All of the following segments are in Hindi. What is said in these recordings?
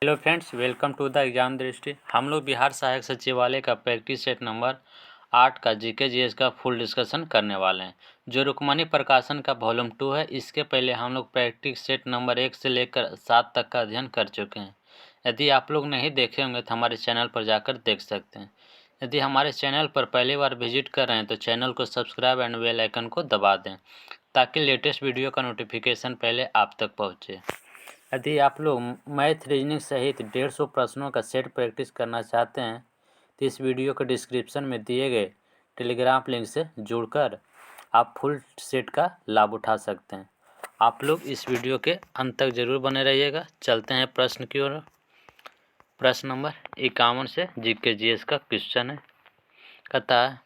Hello friends, welcome to the exam Drishti. हम लोग बिहार सहायक सचिवालय का प्रैक्टिस सेट नंबर 8 का जीके जीएस का फुल डिस्कशन करने वाले हैं, जो रुक्मणी प्रकाशन का वॉल्यूम 2 है। इसके पहले हम लोग प्रैक्टिस सेट नंबर 1 से लेकर 7 तक का अध्ययन कर चुके हैं। यदि आप लोग नहीं देखे होंगे तो हमारे चैनल पर जाकर देख सकते हैं। यदि हमारे चैनल पर पहली बार विजिट कर रहे हैं तो चैनल को सब्सक्राइब एंड बेल आइकन को दबा दें, ताकि लेटेस्ट वीडियो का नोटिफिकेशन पहले आप तक पहुँचे। यदि आप लोग मैथ रीजनिंग सहित 150 प्रश्नों का सेट प्रैक्टिस करना चाहते हैं तो इस वीडियो के डिस्क्रिप्शन में दिए गए टेलीग्राम लिंक से जुड़कर आप फुल सेट का लाभ उठा सकते हैं। आप लोग इस वीडियो के अंत तक जरूर बने रहिएगा। चलते हैं प्रश्न की ओर। प्रश्न नंबर 51 से जीके जीएस का क्वेश्चन है। कहता है,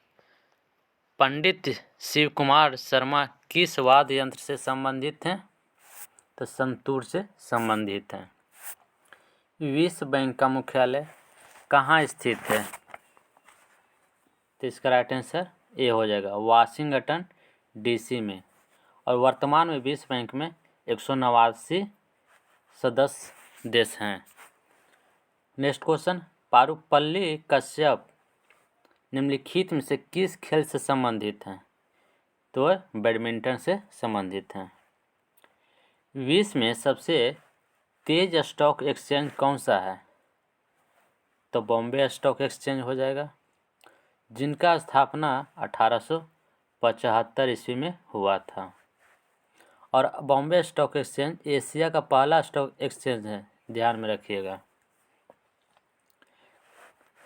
पंडित शिव कुमार शर्मा किस वाद्य यंत्र से संबंधित हैं? तो संतूर से संबंधित है। विश्व बैंक का मुख्यालय कहाँ स्थित है? तो इसका राइट आंसर ए हो जाएगा, वाशिंगटन डीसी में। और वर्तमान में विश्व बैंक में 189 सदस्य देश हैं। नेक्स्ट क्वेश्चन, पारुपल्ली कश्यप निम्नलिखित में से किस खेल से संबंधित हैं? तो बैडमिंटन से संबंधित हैं। विश्व में सबसे तेज स्टॉक एक्सचेंज कौन सा है? तो बॉम्बे स्टॉक एक्सचेंज हो जाएगा, जिनका स्थापना 1875 ईस्वी में हुआ था। और बॉम्बे स्टॉक एक्सचेंज एशिया का पहला स्टॉक एक्सचेंज है, ध्यान में रखिएगा।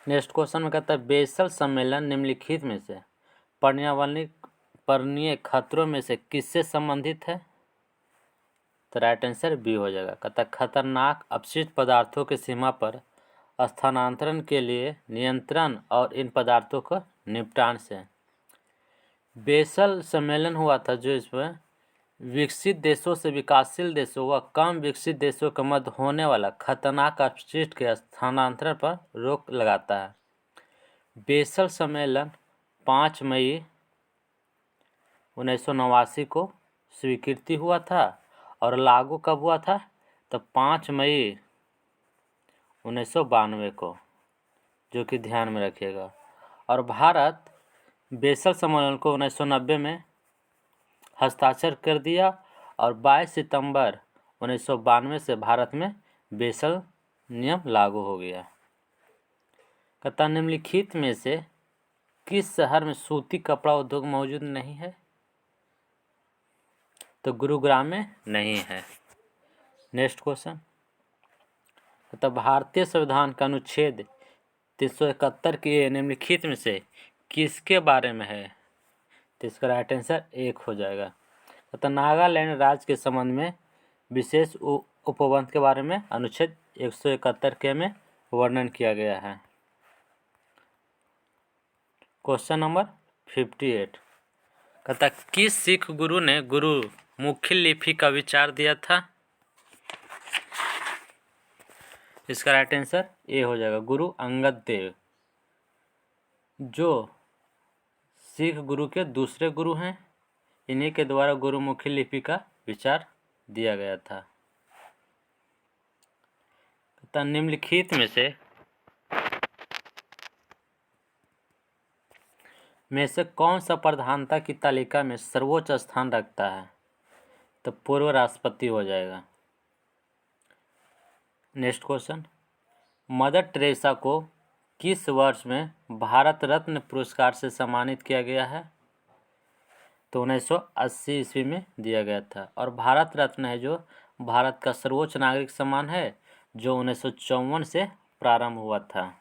नेक्स्ट क्वेश्चन में कहता है, बेसल सम्मेलन निम्नलिखित में से पर्यावरणीय खतरों में से किससे संबंधित है? तो राइट आंसर बी हो जाएगा। कहता है, खतरनाक अपशिष्ट पदार्थों की सीमा पर स्थानांतरण के लिए नियंत्रण और इन पदार्थों को निपटान से। बेसल सम्मेलन हुआ था जो इसमें विकसित देशों से विकासशील देशों व कम विकसित देशों के मध्य होने वाला खतरनाक अपशिष्ट के स्थानांतरण पर रोक लगाता है। बेसल सम्मेलन 5 मई 1989 को स्वीकृति हुआ था और लागू कब हुआ था? तो 5 मई 1992 को, जो कि ध्यान में रखिएगा। और भारत बेसल सम्मेलन को 1990 में हस्ताक्षर कर दिया और 22 सितंबर 1992 से भारत में बेसल नियम लागू हो गया। कहता, निम्नलिखित में से किस शहर में सूती कपड़ा उद्योग मौजूद नहीं है? तो गुरुग्राम में नहीं है। नेक्स्ट क्वेश्चन, तो भारतीय संविधान का अनुच्छेद 371 के निम्नलिखित में से किसके बारे में है? तो इसका राइट आंसर 1 हो जाएगा। तो नागालैंड राज्य के संबंध में विशेष उपबंध के बारे में अनुच्छेद 171 के में वर्णन किया गया है। क्वेश्चन नंबर 58, कहता, किस सिख गुरु ने गुरुमुखी लिपि का विचार दिया था? इसका राइट आंसर ए हो जाएगा, गुरु अंगद देव, जो सिख गुरु के दूसरे गुरु हैं। इन्हीं के द्वारा गुरुमुखी लिपि का विचार दिया गया था। निम्नलिखित में से कौन सा प्रधानता की तालिका में सर्वोच्च स्थान रखता है? तो पूर्व राष्ट्रपति हो जाएगा। नेक्स्ट क्वेश्चन, मदर टेरेसा को किस वर्ष में भारत रत्न पुरस्कार से सम्मानित किया गया है? तो 1980 ईस्वी में दिया गया था। और भारत रत्न है जो भारत का सर्वोच्च नागरिक सम्मान है, जो 1954 से प्रारंभ हुआ था।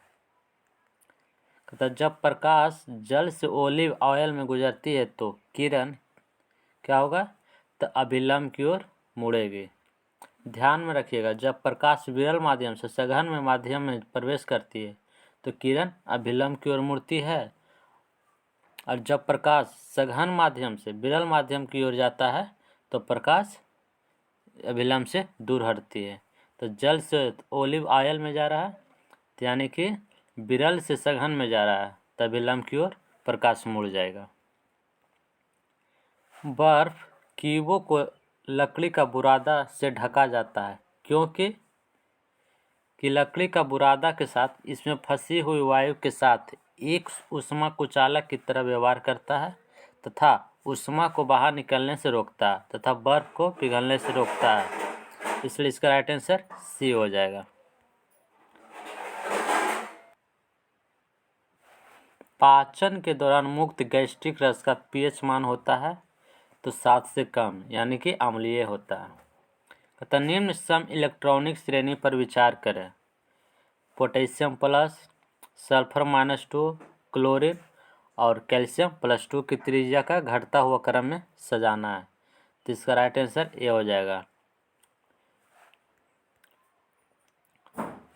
जब प्रकाश जल से ओलिव ऑयल में गुजरती है तो किरण क्या होगा? तो अभिलंब की ओर मुड़ेगी। ध्यान में रखिएगा, जब प्रकाश विरल माध्यम से सघन में माध्यम में प्रवेश करती है तो किरण अभिलंब की ओर मुड़ती है, और जब प्रकाश सघन माध्यम से विरल माध्यम की ओर जाता है तो प्रकाश अभिलंब से दूर हटती है। तो जल से ओलिव ऑयल में जा रहा है, यानी कि विरल से सघन में जा रहा है, तो अभिलंब की ओर प्रकाश मुड़ जाएगा। बर्फ क्यूबों को लकड़ी का बुरादा से ढका जाता है, क्योंकि कि लकड़ी का बुरादा के साथ इसमें फंसी हुई वायु के साथ एक ऊष्मा कुचालक की तरह व्यवहार करता है तथा ऊष्मा को बाहर निकलने से रोकता है तथा बर्फ को पिघलने से रोकता है। इसलिए इसका राइट आंसर सी हो जाएगा। पाचन के दौरान मुक्त गैस्ट्रिक रस का पीएच मान होता है तो 7 से कम यानी कि अम्लीय होता है। तथा निम्न सम इलेक्ट्रॉनिक श्रेणी पर विचार करें। पोटेशियम प्लस, सल्फर -2, क्लोरीन और कैल्शियम +2 की त्रिज्या का घटता हुआ क्रम में सजाना है तो इसका राइट आंसर ए हो जाएगा।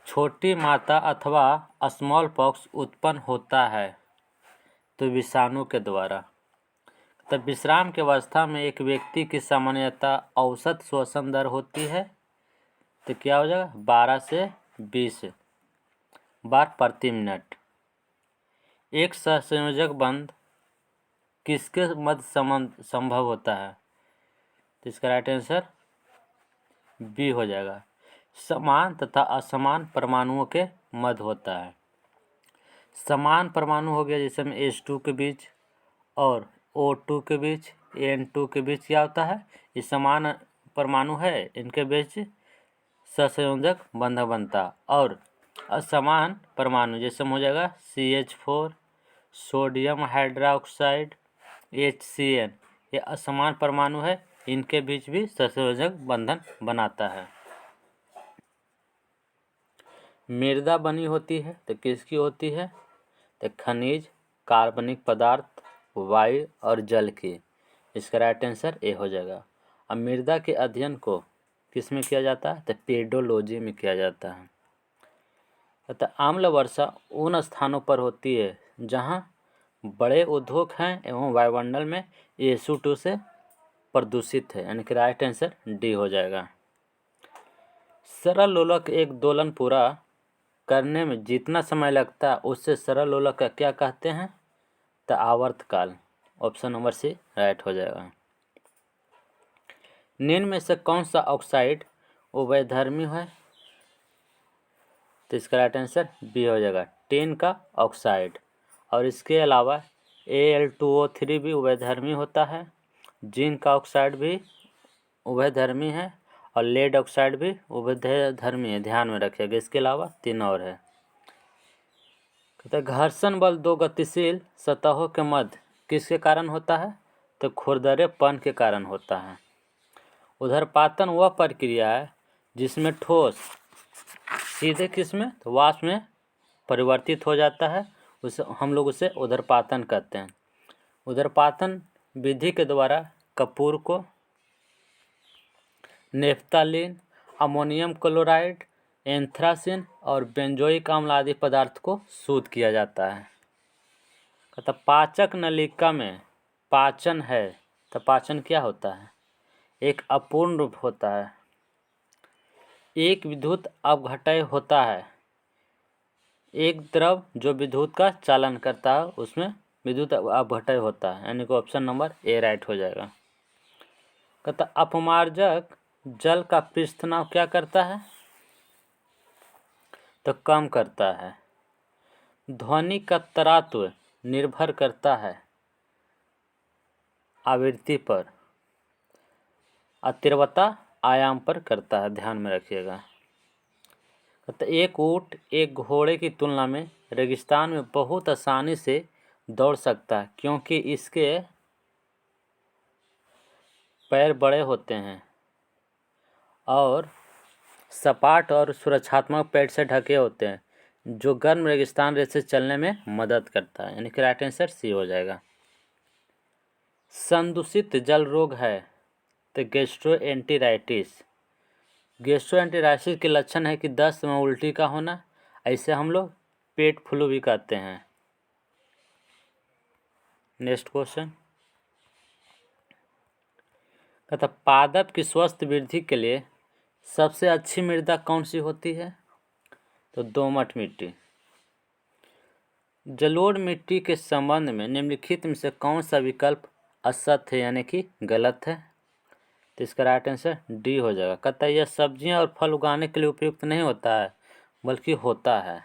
छोटी माता अथवा स्मॉल पॉक्स उत्पन्न होता है तो विषाणु के द्वारा। तब विश्राम की अवस्था में एक व्यक्ति की सामान्यतः औसत श्वसन दर होती है तो क्या हो जाएगा 12 से 20 बार प्रति मिनट। एक सहसंयोजक बंध किसके मध्य संभव होता है तो इसका राइट आंसर बी हो जाएगा। समान तथा असमान परमाणुओं के मध्य होता है। समान परमाणु हो गया जैसे में H2 के बीच और O2 के बीच, N2 के बीच क्या होता है, ये समान परमाणु है, इनके बीच सहसंयोजक बंध बनता। और असमान परमाणु जैसे हो जाएगा CH4, सोडियम हाइड्रोक्साइड, HCN, ये असमान परमाणु है, इनके बीच भी सहसंयोजक बंधन बनाता है। मृदा बनी होती है तो किसकी होती है तो खनिज, कार्बनिक पदार्थ, वायु और जल की। इसका राइट आंसर ए हो जाएगा। अब मृदा के अध्ययन को किस में किया जाता है तो पेडोलॉजी में किया जाता है। अतः आम्ल वर्षा उन स्थानों पर होती है जहाँ बड़े उद्योग हैं एवं वायुमंडल में SO2 से प्रदूषित है यानी कि राइट आंसर डी हो जाएगा। सरल लोलक एक दोलन पूरा करने में जितना समय लगता है उससे सरल लोलक का क्या कहते हैं तो आवर्तकाल। ऑप्शन नंबर सी राइट हो जाएगा। निम्न में से कौन सा ऑक्साइड उभयधर्मी है तो इसका राइट आंसर बी हो जाएगा, टिन का ऑक्साइड। और इसके अलावा Al2O3 भी उभयधर्मी होता है, जिंक का ऑक्साइड भी उभयधर्मी है और लेड ऑक्साइड भी उभयधर्मी है, ध्यान में रखिएगा। इसके अलावा 3 और है। कहते घर्षण बल दो गतिशील सतहों के मध्य किसके कारण होता है तो खुरदरेपन के कारण होता है। उधर्पातन वह प्रक्रिया है जिसमें ठोस सीधे किसमें तो वाष्प में परिवर्तित हो जाता है, उसे हम लोग उसे उधर्पातन कहते हैं। उधर्पातन विधि के द्वारा कपूर को नेफ्थालीन, अमोनियम क्लोराइड, एंथ्रासिन और बेंजोइक अम्ल आदि पदार्थ को शुद्ध किया जाता है। कहता पाचक नलिका में पाचन है तो पाचन क्या होता है एक अपूर्ण रूप होता है। एक विद्युत अपघटय होता है, एक द्रव जो विद्युत का चालन करता है उसमें विद्युत अपघटय होता है यानी कि ऑप्शन नंबर ए राइट हो जाएगा। कहता अपमार्जक जल का पृष्ठ तनाव क्या करता है तो कम करता है। ध्वनि का तरातु निर्भर करता है आवृत्ति पर, तीव्रता आयाम पर करता है, ध्यान में रखिएगा। तो एक ऊंट एक घोड़े की तुलना में रेगिस्तान में बहुत आसानी से दौड़ सकता है क्योंकि इसके पैर बड़े होते हैं और सपाट और सुरक्षात्मक पैड से ढके होते हैं जो गर्म रेगिस्तान रेत चलने में मदद करता है यानी कि राइट आंसर सी हो जाएगा। संदूषित जल रोग है तो गैस्ट्रोएंटेराइटिस। गैस्ट्रोएंटेराइटिस के लक्षण है कि दस्त में उल्टी का होना, ऐसे हम लोग पेट फ्लू भी कहते हैं। नेक्स्ट क्वेश्चन कहता पादप की स्वस्थ वृद्धि के लिए सबसे अच्छी मृदा कौन सी होती है तो दोमट मिट्टी। जलोढ़ मिट्टी के संबंध में निम्नलिखित में से कौन सा विकल्प असत्य है यानी कि गलत है तो इसका राइट आंसर डी हो जाएगा। कहता है यह सब्जियां और फल उगाने के लिए उपयुक्त नहीं होता है, बल्कि होता है।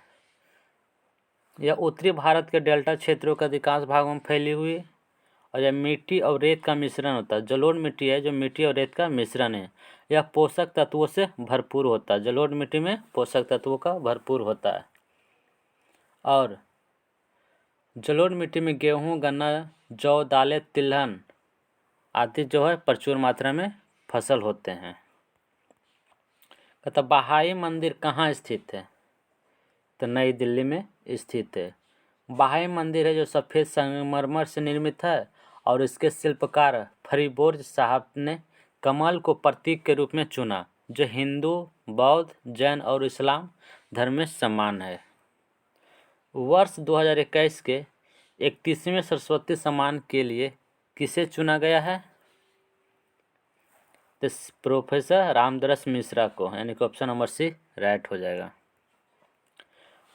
यह उत्तरी भारत के डेल्टा क्षेत्रों के अधिकांश भागों में फैली हुई है और यह मिट्टी और रेत का मिश्रण होता है। जलोढ़ मिट्टी है जो मिट्टी और रेत का मिश्रण है। यह पोषक तत्वों से भरपूर होता है। जलोढ़ मिट्टी में पोषक तत्वों का भरपूर होता है और जलोढ़ मिट्टी में गेहूँ, गन्ना, जौ, दालें, तिलहन आदि जो है प्रचुर मात्रा में फसल होते हैं। कहता बहाई मंदिर कहाँ स्थित है? तो नई दिल्ली में स्थित है। बहाई मंदिर है जो सफ़ेद संगमरमर से निर्मित है और इसके शिल्पकार फरीबोर्ज साहब ने कमल को प्रतीक के रूप में चुना, जो हिंदू, बौद्ध, जैन और इस्लाम धर्म में समान है। वर्ष 2021 के 31वें सरस्वती सम्मान के लिए किसे चुना गया है? तो प्रोफेसर रामदरस मिश्रा को, यानी कि ऑप्शन नंबर सी राइट हो जाएगा।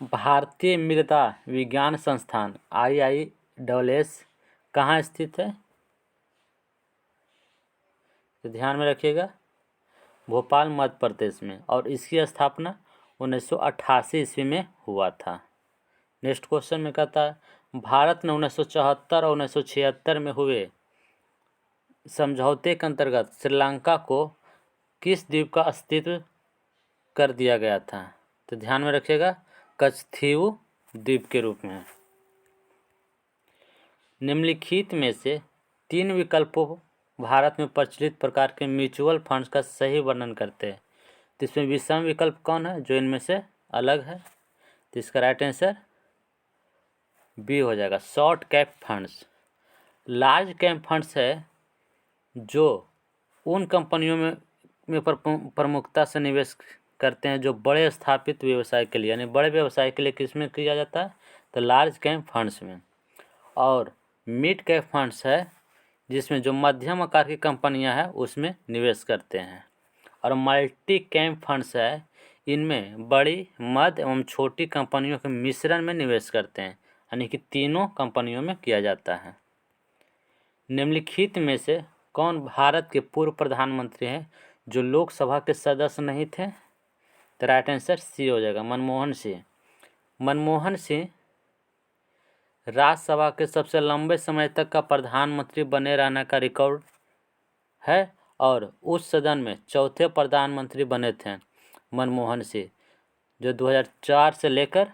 भारतीय मृदा विज्ञान संस्थान IISS कहाँ स्थित है? तो ध्यान में रखिएगा, भोपाल मध्य प्रदेश में, और इसकी स्थापना 1988 ईस्वी में हुआ था। नेक्स्ट क्वेश्चन में कहता है भारत ने 1974 और 1976 में हुए समझौते के अंतर्गत श्रीलंका को किस द्वीप का अस्तित्व कर दिया गया था? तो ध्यान में रखिएगा, कच्छथीऊ द्वीप के रूप में। निम्नलिखित में से 3 विकल्पों भारत में प्रचलित प्रकार के म्यूचुअल फंड्स का सही वर्णन करते हैं। तो इसमें विषम विकल्प कौन है जो इनमें से अलग है? तो इसका राइट आंसर बी हो जाएगा, short cap funds. Large cap funds है जो उन कंपनियों में प्रमुखता से निवेश करते हैं जो बड़े स्थापित व्यवसाय के लिए, यानी बड़े व्यवसाय के लिए किसमें किया जाता है? तो लार्ज कैप फंड्स में। और मिड कैप फंड्स है जिसमें जो मध्यम आकार की कंपनियां हैं उसमें निवेश करते हैं। और मल्टी कैप फंड्स है, इनमें बड़ी, मध्य एवं छोटी कंपनियों के मिश्रण में निवेश करते हैं, यानी कि तीनों कंपनियों में किया जाता है। निम्नलिखित में से कौन भारत के पूर्व प्रधानमंत्री हैं जो लोकसभा के सदस्य नहीं थे? तो राइट आंसर सी हो जाएगा, मनमोहन सिंह। मनमोहन सिंह राज्यसभा के सबसे लंबे समय तक का प्रधानमंत्री बने रहने का रिकॉर्ड है और उस सदन में चौथे प्रधानमंत्री बने थे मनमोहन सिंह, जो 2004 से लेकर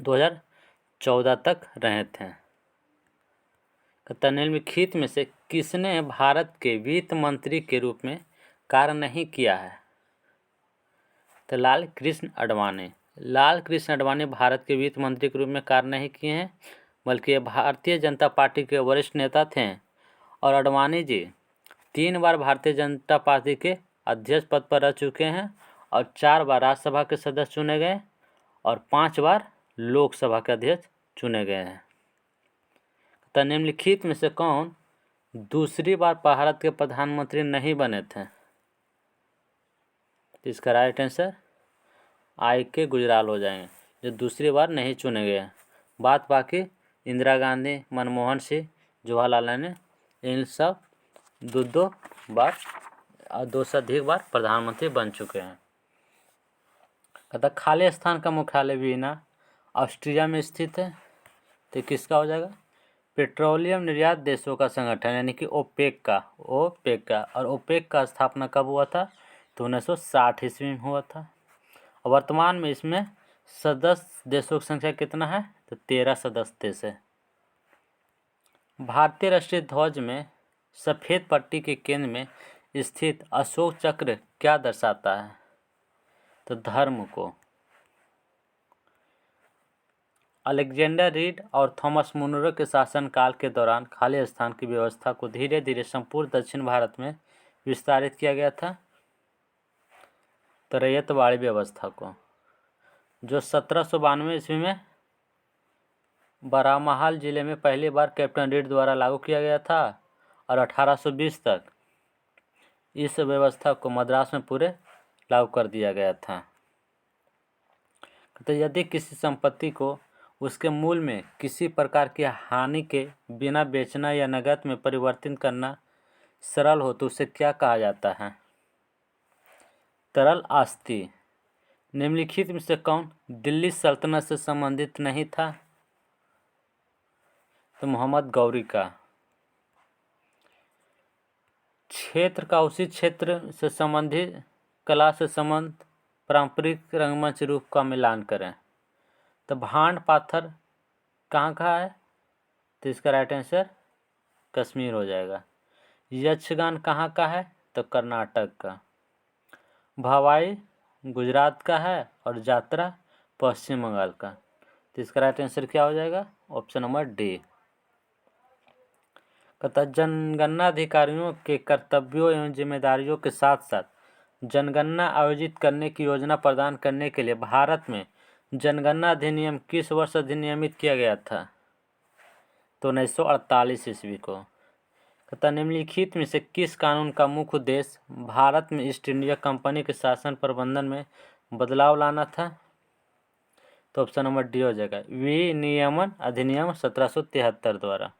2014 तक रहे थे। निम्नलिखित में से किसने भारत के वित्त मंत्री के रूप में कार्य नहीं किया है? तो लाल कृष्ण आडवाणी। लाल कृष्ण आडवाणी भारत के वित्त मंत्री के रूप में कार्य नहीं किए हैं, बल्कि भारतीय जनता पार्टी के वरिष्ठ नेता थे। और आडवाणी जी 3 बार भारतीय जनता पार्टी के अध्यक्ष पद पर रह चुके हैं और 4 बार राज्यसभा के सदस्य चुने गए और 5 बार लोकसभा के अध्यक्ष चुने गए हैं। तो निम्नलिखित में से कौन दूसरी बार भारत के प्रधानमंत्री नहीं बने थे? तो इसका राइट आंसर IK गुजराल हो जाएंगे, जो दूसरी बार नहीं चुने गए। बात बाकी इंदिरा गांधी, मनमोहन सिंह, जवाहरलाल नेहरू, इन सब दो बार और 2 से अधिक बार प्रधानमंत्री बन चुके हैं। कहता खालिस्तान का मुख्यालय वियना ऑस्ट्रिया में स्थित है। तो किसका हो जाएगा? पेट्रोलियम निर्यात देशों का संगठन, यानी कि ओपेक का। और ओपेक का स्थापना कब हुआ था? तो 1960 ईस्वी में हुआ था। और वर्तमान में इसमें सदस्य देशों की संख्या कितना है? तो 13 सदस्य देश है। भारतीय राष्ट्रीय ध्वज में सफ़ेद पट्टी के केंद्र में स्थित अशोक चक्र क्या दर्शाता है? तो धर्म को। अलेक्जेंडर रीड और थॉमस मुनरो के शासनकाल के दौरान खालिस्तान की व्यवस्था को धीरे धीरे संपूर्ण दक्षिण भारत में विस्तारित किया गया था। तो रैयतवाड़ी व्यवस्था को, जो 1792 ईस्वी में बारामाहाल जिले में पहली बार कैप्टन रीड द्वारा लागू किया गया था और 1820 तक इस व्यवस्था को मद्रास में पूरे लागू कर दिया गया था। तो यदि किसी संपत्ति को उसके मूल में किसी प्रकार की हानि के बिना बेचना या नकद में परिवर्तित करना सरल हो तो उसे क्या कहा जाता है? तरल आस्ति। निम्नलिखित में से कौन दिल्ली सल्तनत से संबंधित नहीं था? तो मोहम्मद गौरी का। क्षेत्र का उसी क्षेत्र से संबंधित कला से संबंध पारंपरिक रंगमंच रूप का मिलान करें। तो भांड पाथर कहाँ का है? तो इसका राइट आंसर कश्मीर हो जाएगा। यक्षगान कहाँ का है? तो कर्नाटक का। भवाई गुजरात का है और यात्रा पश्चिम बंगाल का। तो इसका राइट आंसर क्या हो जाएगा? Option number D. तथा जनगणना अधिकारियों के कर्तव्यों एवं जिम्मेदारियों के साथ साथ जनगणना आयोजित करने की योजना प्रदान करने के लिए भारत में जनगणना अधिनियम किस वर्ष अधिनियमित किया गया था? तो 1948 ईस्वी को। तथा निम्नलिखित में से किस कानून का मुख्य उद्देश्य भारत में ईस्ट इंडिया कंपनी के शासन प्रबंधन में बदलाव लाना था? तो ऑप्शन नंबर डी हो जाएगा, विनियमन अधिनियम 1773 द्वारा।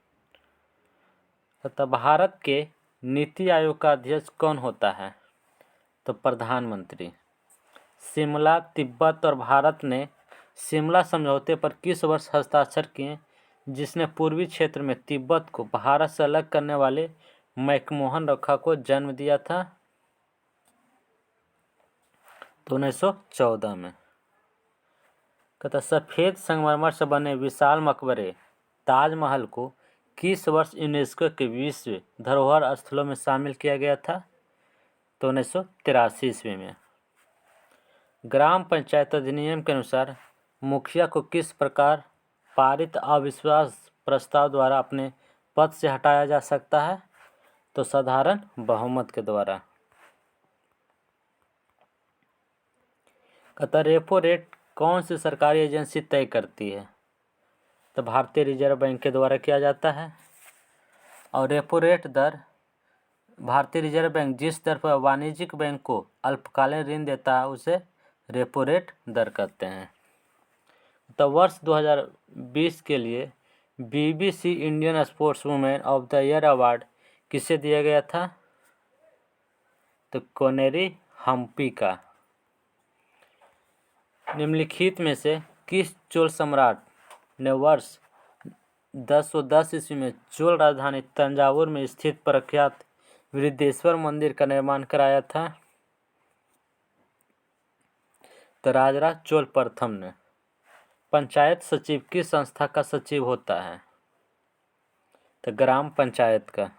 तथा भारत के नीति आयोग का अध्यक्ष कौन होता है? तो प्रधानमंत्री। शिमला, तिब्बत और भारत ने शिमला समझौते पर किस वर्ष हस्ताक्षर किए जिसने पूर्वी क्षेत्र में तिब्बत को भारत से अलग करने वाले मैकमोहन रेखा को जन्म दिया था? तो 1914 में। कहता सफ़ेद संगमरमर से बने विशाल मकबरे ताजमहल को किस वर्ष यूनेस्को के विश्व धरोहर स्थलों में शामिल किया गया था? तो 1983 ईस्वी में। ग्राम पंचायत अधिनियम के अनुसार मुखिया को किस प्रकार पारित अविश्वास प्रस्ताव द्वारा अपने पद से हटाया जा सकता है? तो साधारण बहुमत के द्वारा। कहता रेपो रेट कौन सी सरकारी एजेंसी तय करती है? तो भारतीय रिजर्व बैंक के द्वारा किया जाता है। और रेपो रेट दर भारतीय रिजर्व बैंक जिस दर पर वाणिज्यिक बैंक को अल्पकालीन ऋण देता है उसे रेपो रेट दर कहते हैं। तो वर्ष 2020 के लिए BBC Indian sports women of the year award किसे दिया गया था? तो कोनेरी हम्पी का। निम्नलिखित में से किस चोल सम्राट ने वर्ष 1010 ईस्वी में चोल राजधानी तंजावुर में स्थित प्रख्यात वृद्धेश्वर मंदिर का निर्माण कराया था? तो राजराज चोल प्रथम ने। पंचायत सचिव किस संस्था का सचिव होता है? तो ग्राम पंचायत का।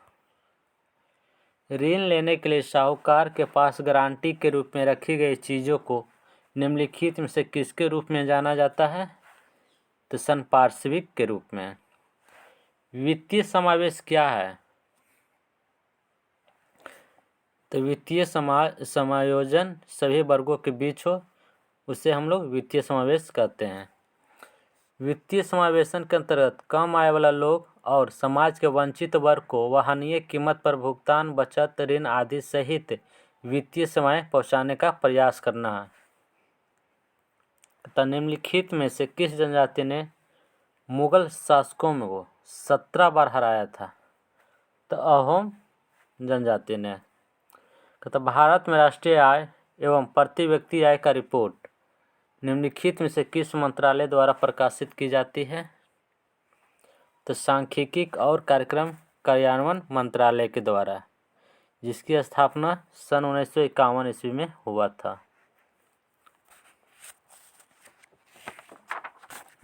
ऋण लेने के लिए साहूकार के पास गारंटी के रूप में रखी गई चीज़ों को निम्नलिखित में से किसके रूप में जाना जाता है? तो संपार्श्विक के रूप में। वित्तीय समावेश क्या है? तो वित्तीय समायोजन सभी वर्गों के बीच हो उसे हम लोग वित्तीय समावेश कहते हैं। वित्तीय समावेशन के अंतर्गत कम आय वाला लोग और समाज के वंचित वर्ग को वाहनीय कीमत पर भुगतान, बचत, ऋण आदि सहित वित्तीय सेवाएं पहुंचाने का प्रयास करना है। तो निम्नलिखित में से किस जनजाति ने मुगल शासकों में को 17 बार हराया था? तो अहोम जनजाति ने। तो भारत में राष्ट्रीय आय एवं प्रति व्यक्ति आय का रिपोर्ट निम्नलिखित में से किस मंत्रालय द्वारा प्रकाशित की जाती है? तो सांख्यिकी और कार्यक्रम कार्यान्वयन मंत्रालय के द्वारा, जिसकी स्थापना सन 1951 ईस्वी में हुआ था।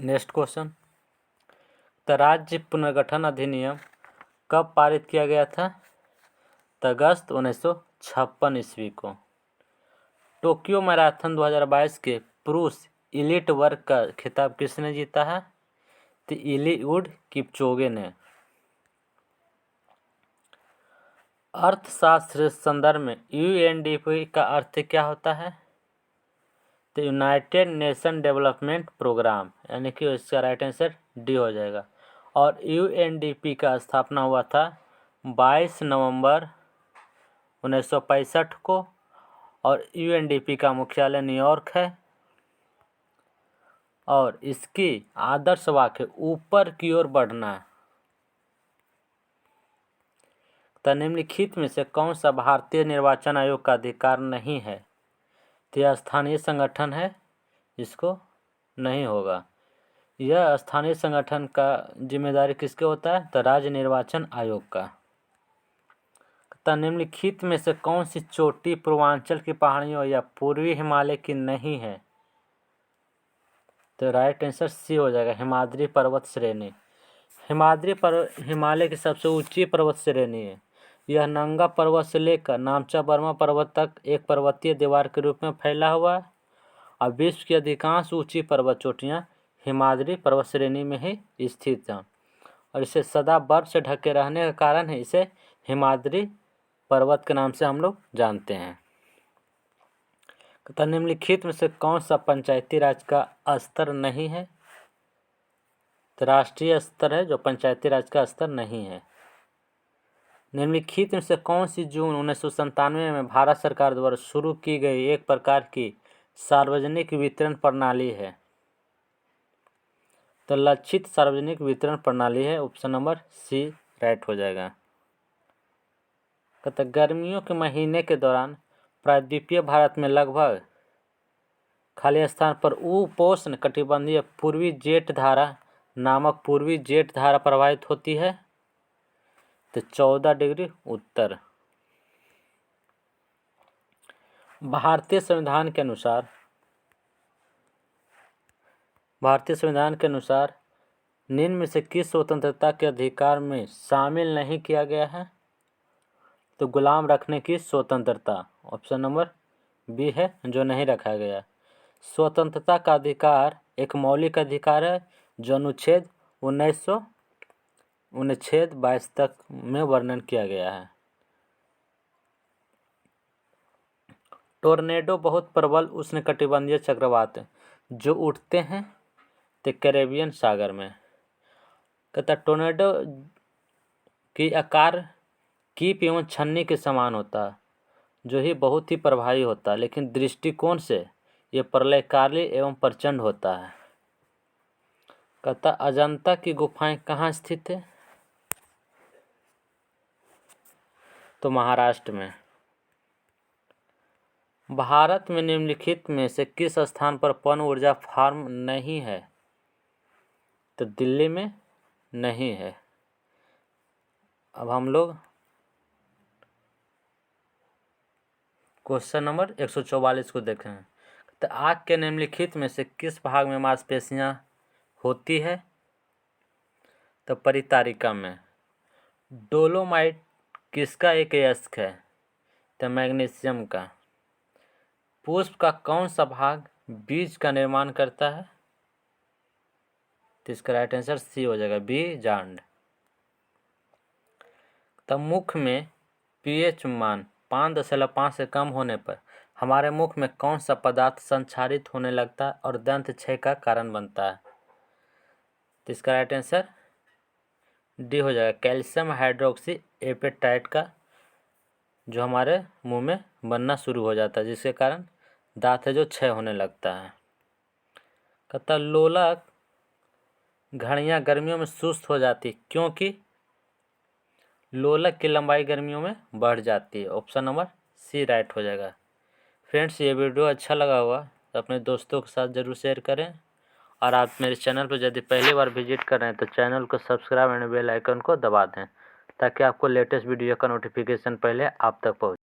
Next question. तो राज्य पुनर्गठन अधिनियम कब पारित किया गया था? तो अगस्त 1956 ईस्वी को। टोक्यो मैराथन 2022 के पुरुष एलीट वर्ग का खिताब किसने जीता है? तो एलिउड किपचोगे ने। अर्थशास्त्र संदर्भ में UNDP का अर्थ क्या होता है? तो यूनाइटेड नेशन डेवलपमेंट प्रोग्राम, यानी कि इसका राइट आंसर डी हो जाएगा। और UNDP का स्थापना हुआ था 22 नवंबर 1965 को और UNDP का मुख्यालय न्यूयॉर्क है। और इसकी आदर्श वाक्य ऊपर की ओर बढ़ना है। तो निम्नलिखित में से कौन सा भारतीय निर्वाचन आयोग का अधिकार नहीं है? तो यह स्थानीय संगठन है, इसको नहीं होगा। यह स्थानीय संगठन का जिम्मेदारी किसके होता है? तो राज्य निर्वाचन आयोग का। तथा निम्नलिखित में से कौन सी चोटी पूर्वांचल की पहाड़ियों या पूर्वी हिमालय की नहीं है? तो राइट आंसर सी हो जाएगा, हिमाद्री पर्वत श्रेणी। हिमालय की सबसे ऊंची पर्वत श्रेणी है। यह नंगा पर्वत से लेकर नामचा बर्मा पर्वत तक एक पर्वतीय दीवार के रूप में फैला हुआ है और विश्व की अधिकांश ऊंची पर्वत चोटियां हिमाद्री पर्वत श्रेणी में ही स्थित हैं और इसे सदा बर्फ से ढके रहने का कारण है इसे हिमाद्री पर्वत के नाम से हम लोग जानते हैं। तथा निम्नलिखित में से कौन सा पंचायती राज का स्तर नहीं है? तो राष्ट्रीय स्तर है जो पंचायती राज का स्तर नहीं है। निम्नलिखित में से कौन सी जून 1997 में भारत सरकार द्वारा शुरू की गई एक प्रकार की सार्वजनिक वितरण प्रणाली है? तो लक्षित सार्वजनिक वितरण प्रणाली है, ऑप्शन नंबर सी राइट हो जाएगा। कहते गर्मियों के महीने के दौरान प्रायद्वीपीय भारत में लगभग खाली स्थान पर उपोष्ण कटिबंधीय पूर्वी जेठ धारा नामक पूर्वी जेठ धारा प्रवाहित होती है। तो 14 डिग्री उत्तर। भारतीय संविधान के अनुसार निम्न में से किस स्वतंत्रता के अधिकार में शामिल नहीं किया गया है? तो गुलाम रखने की स्वतंत्रता, ऑप्शन नंबर बी है जो नहीं रखा गया। स्वतंत्रता का अधिकार एक मौलिक अधिकार है जो अनुच्छेद 22 तक में वर्णन किया गया है। टोर्नेडो बहुत प्रबल उष्णकटिबंधीय चक्रवात जो उठते हैं तो कैरेबियन सागर में। कहता टोर्नेडो की आकार कीप एवं छन्नी के समान होता है जो ही बहुत ही प्रभावी होता है, लेकिन दृष्टिकोण से ये प्रलयकारी एवं प्रचंड होता है। कहता अजंता की गुफाएं कहाँ स्थित है? तो महाराष्ट्र में। भारत में निम्नलिखित में से किस स्थान पर पवन ऊर्जा फार्म नहीं है? तो दिल्ली में नहीं है। अब हम लोग क्वेश्चन नंबर 144 को देखें। तो आँख के निम्नलिखित में से किस भाग में मांसपेशियां होती है? तो परितारिका में। डोलोमाइट किसका एक अयस्क है? तो मैग्नीशियम का। पुष्प का कौन सा भाग बीज का निर्माण करता है? तो इसका राइट आंसर सी हो जाएगा, बीजांड। तब मुख में पीएच मान 5.5 से कम होने पर हमारे मुख में कौन सा पदार्थ संक्षारित होने लगता है और दंत क्षय का कारण बनता है? तो इसका राइट आंसर डी हो जाएगा, कैल्शियम हाइड्रोक्सी एपेटाइट का जो हमारे मुंह में बनना शुरू हो जाता है जिसके कारण दांत है जो क्षय होने लगता है। कहता लोलक घड़ियां गर्मियों में सुस्त हो जाती क्योंकि लोलक की लंबाई गर्मियों में बढ़ जाती है, ऑप्शन नंबर सी राइट हो जाएगा। फ्रेंड्स ये वीडियो अच्छा लगा हुआ तो अपने दोस्तों के साथ ज़रूर शेयर करें और आप मेरे चैनल पर यदि पहली बार विजिट कर रहे हैं तो चैनल को सब्सक्राइब एंड बेल आइकन को दबा दें ताकि आपको लेटेस्ट वीडियो का नोटिफिकेशन पहले आप तक पहुँचे।